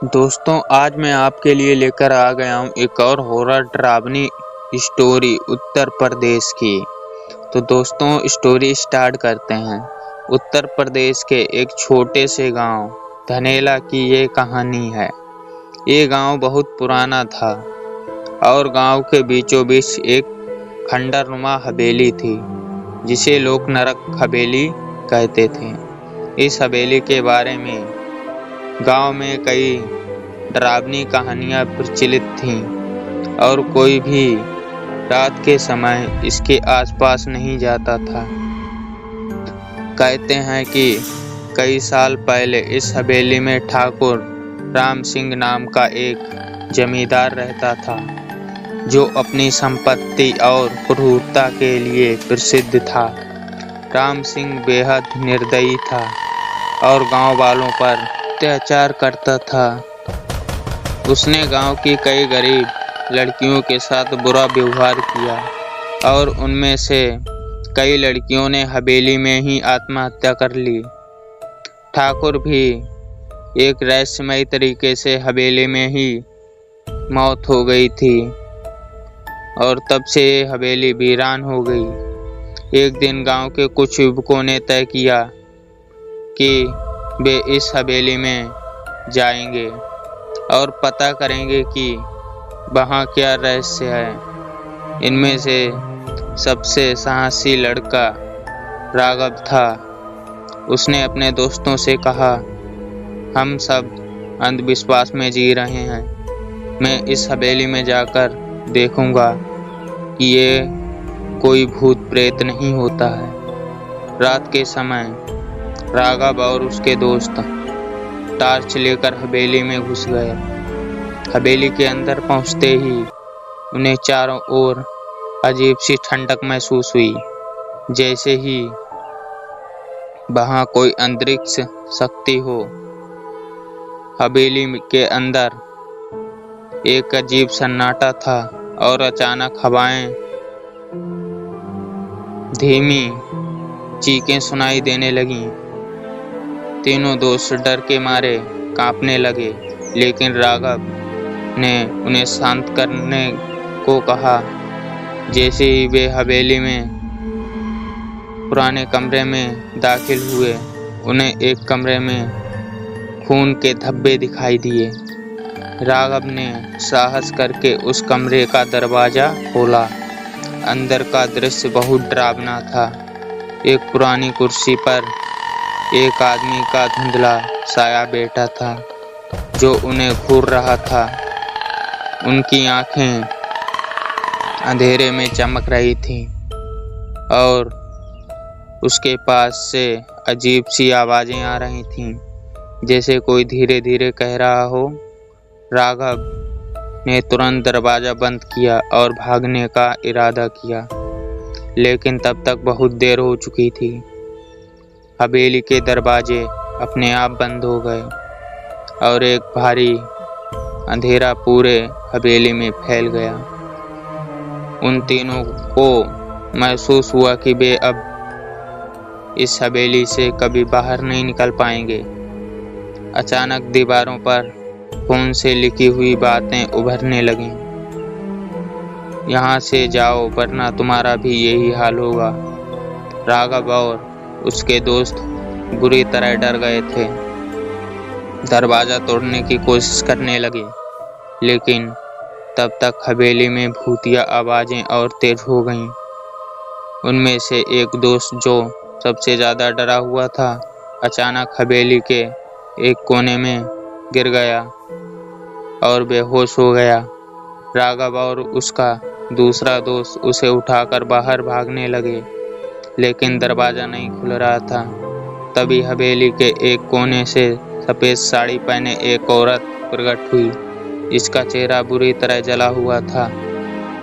दोस्तों, आज मैं आपके लिए लेकर आ गया हूँ एक और हॉरर डरावनी स्टोरी उत्तर प्रदेश की। तो दोस्तों, स्टोरी स्टार्ट करते हैं। उत्तर प्रदेश के एक छोटे से गांव धनेला की ये कहानी है। ये गांव बहुत पुराना था और गांव के बीचों बीच एक खंडरनुमा हवेली थी, जिसे लोग नरक हवेली कहते थे। इस हवेली के बारे में गांव में कई डरावनी कहानियां प्रचलित थीं और कोई भी रात के समय इसके आसपास नहीं जाता था। कहते हैं कि कई साल पहले इस हवेली में ठाकुर राम सिंह नाम का एक जमींदार रहता था, जो अपनी संपत्ति और क्रूरता के लिए प्रसिद्ध था। राम सिंह बेहद निर्दयी था और गांव वालों पर अत्याचार करता था। उसने गांव की कई गरीब लड़कियों के साथ बुरा व्यवहार किया और उनमें से कई लड़कियों ने हवेली में ही आत्महत्या कर ली। ठाकुर भी एक रहस्यमयी तरीके से हवेली में ही मौत हो गई थी और तब से हवेली वीरान हो गई। एक दिन गांव के कुछ युवकों ने तय किया कि वे इस हवेली में जाएंगे और पता करेंगे कि वहाँ क्या रहस्य है। इनमें से सबसे साहसी लड़का राघव था। उसने अपने दोस्तों से कहा, हम सब अंधविश्वास में जी रहे हैं। मैं इस हवेली में जाकर देखूंगा कि ये कोई भूत प्रेत नहीं होता है। रात के समय राघव और उसके दोस्त टॉर्च लेकर हवेली में घुस गए। हवेली के अंदर पहुंचते ही उन्हें चारों ओर अजीब सी ठंडक महसूस हुई, जैसे ही वहां कोई अंतरिक्ष शक्ति हो। हवेली के अंदर एक अजीब सन्नाटा था और अचानक हवाएं धीमी चीखें सुनाई देने लगीं। तीनों दोस्त डर के मारे कांपने लगे, लेकिन राघव ने उन्हें शांत करने को कहा। जैसे ही वे हवेली में पुराने कमरे में दाखिल हुए, उन्हें एक कमरे में खून के धब्बे दिखाई दिए। राघव ने साहस करके उस कमरे का दरवाजा खोला। अंदर का दृश्य बहुत डरावना था। एक पुरानी कुर्सी पर एक आदमी का धुंधला साया बैठा था, जो उन्हें घूर रहा था। उनकी आंखें अंधेरे में चमक रही थीं और उसके पास से अजीब सी आवाजें आ रही थीं, जैसे कोई धीरे धीरे कह रहा हो। राघव ने तुरंत दरवाजा बंद किया और भागने का इरादा किया, लेकिन तब तक बहुत देर हो चुकी थी। हवेली के दरवाजे अपने आप बंद हो गए और एक भारी अंधेरा पूरे हवेली में फैल गया। उन तीनों को महसूस हुआ कि वे अब इस हवेली से कभी बाहर नहीं निकल पाएंगे। अचानक दीवारों पर खून से लिखी हुई बातें उभरने लगीं। यहाँ से जाओ, वरना तुम्हारा भी यही हाल होगा। राघव और उसके दोस्त बुरी तरह डर गए थे। दरवाजा तोड़ने की कोशिश करने लगे, लेकिन तब तक हवेली में भूतिया आवाजें और तेज हो गईं। उनमें से एक दोस्त, जो सबसे ज्यादा डरा हुआ था, अचानक हवेली के एक कोने में गिर गया और बेहोश हो गया। राघव और उसका दूसरा दोस्त उसे उठाकर बाहर भागने लगे, लेकिन दरवाजा नहीं खुल रहा था। तभी हवेली के एक कोने से सफेद साड़ी पहने एक औरत प्रकट हुई, जिसका चेहरा बुरी तरह जला हुआ था।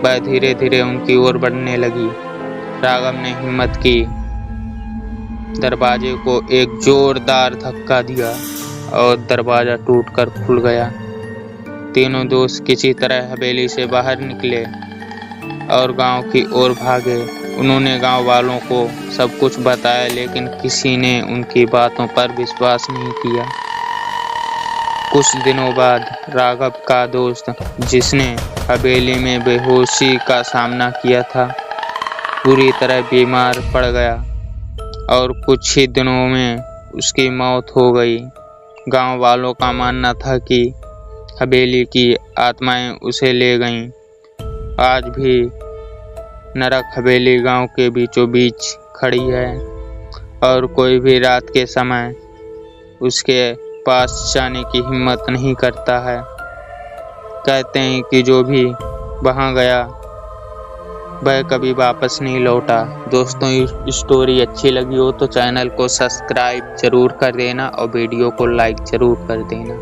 वह धीरे धीरे उनकी ओर बढ़ने लगी। राघव ने हिम्मत की, दरवाजे को एक जोरदार धक्का दिया और दरवाजा टूटकर खुल गया। तीनों दोस्त किसी तरह हवेली से बाहर निकले और गांव की ओर भागे। उन्होंने गांव वालों को सब कुछ बताया, लेकिन किसी ने उनकी बातों पर विश्वास नहीं किया। कुछ दिनों बाद राघव का दोस्त, जिसने हवेली में बेहोशी का सामना किया था, बुरी तरह बीमार पड़ गया और कुछ ही दिनों में उसकी मौत हो गई। गांव वालों का मानना था कि हवेली की आत्माएं उसे ले गईं। आज भी नरक हवेली गांव के बीचों बीच खड़ी है और कोई भी रात के समय उसके पास जाने की हिम्मत नहीं करता है। कहते हैं कि जो भी वहां गया वह कभी वापस नहीं लौटा। दोस्तों, ये स्टोरी अच्छी लगी हो तो चैनल को सब्सक्राइब जरूर कर देना और वीडियो को लाइक जरूर कर देना।